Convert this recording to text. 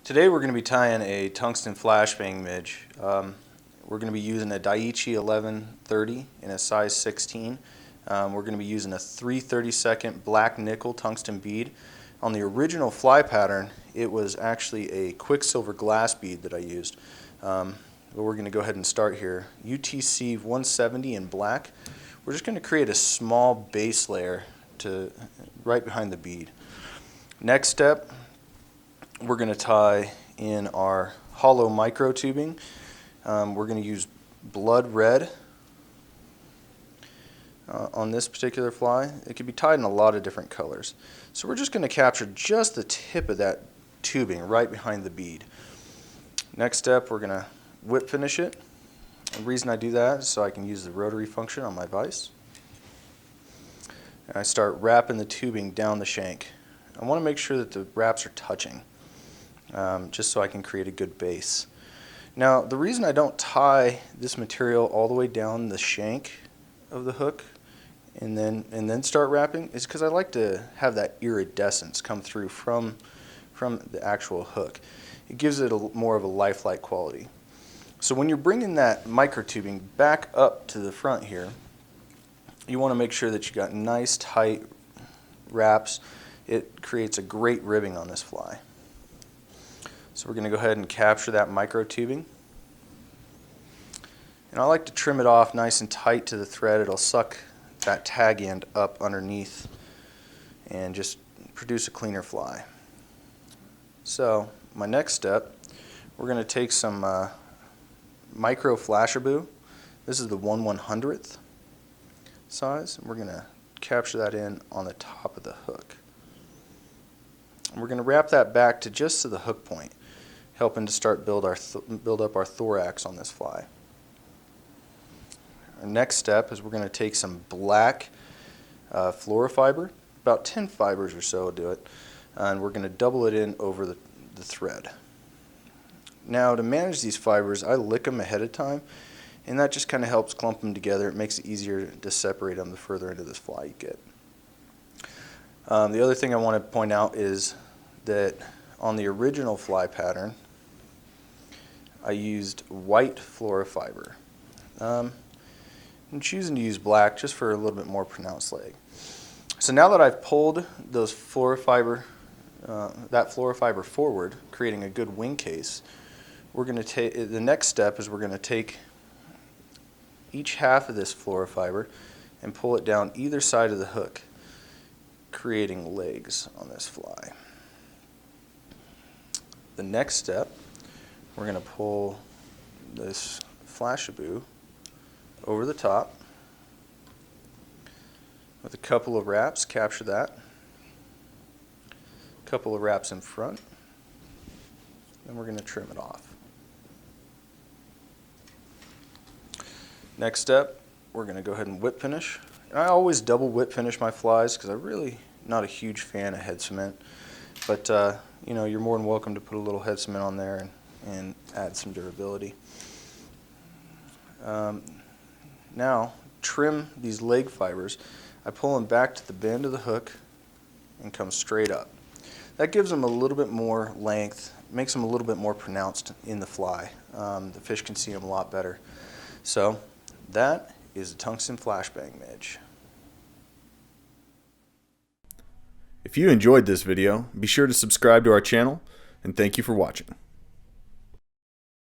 Today we're going to be tying a Tungsten Flash Bang Midge. We're going to be using a Daiichi 1130 in a size 16. We're going to be using a 3/32 black nickel tungsten bead. On the original fly pattern, it was actually a quicksilver glass bead that I used. But we're going to go ahead and start here. UTC 170 in black. We're just going to create a small base layer right behind the bead. Next step, we're going to tie in our hollow micro tubing. We're going to use blood red on this particular fly. It can be tied in a lot of different colors. So we're just going to capture just the tip of that tubing right behind the bead. Next step, we're going to whip finish it. The reason I do that is so I can use the rotary function on my vise. And I start wrapping the tubing down the shank. I want to make sure that the wraps are touching, just so I can create a good base. Now, the reason I don't tie this material all the way down the shank of the hook and then start wrapping is because I like to have that iridescence come through from the actual hook. It gives it more of a lifelike quality. So when you're bringing that microtubing back up to the front here, you want to make sure that you got nice tight wraps. It creates a great ribbing on this fly. So we're going to go ahead and capture that micro tubing. And I like to trim it off nice and tight to the thread. It'll suck that tag end up underneath and just produce a cleaner fly. So my next step, we're going to take some micro Flashaboo. This is the 1/100th size. And we're going to capture that in on the top of the hook. And we're going to wrap that back to just to the hook point, helping to start build up our thorax on this fly. Our next step is we're going to take some black fluorofiber, about 10 fibers or so will do it, and we're going to double it in over the thread. Now, to manage these fibers, I lick them ahead of time, and that just kind of helps clump them together. It makes it easier to separate them the further into this fly you get. The other thing I want to point out is that on the original fly pattern, I used white fluorofiber. I'm choosing to use black just for a little bit more pronounced leg. So now that I've pulled those that fluorofiber forward, creating a good wing case, we're going to take the next step is we're going to take each half of this fluorofiber and pull it down either side of the hook, creating legs on this fly. The next step, we're going to pull this Flashaboo over the top with a couple of wraps, capture that, a couple of wraps in front, and we're going to trim it off. Next step, we're going to go ahead and whip finish. And I always double whip finish my flies because I'm really not a huge fan of head cement, but you know, you're more than welcome to put a little head cement on there and add some durability. Now, trim these leg fibers. I pull them back to the bend of the hook and come straight up. That gives them a little bit more length, makes them a little bit more pronounced in the fly. The fish can see them a lot better. So that is a Tungsten Flash Bang Midge. If you enjoyed this video, be sure to subscribe to our channel, and thank you for watching.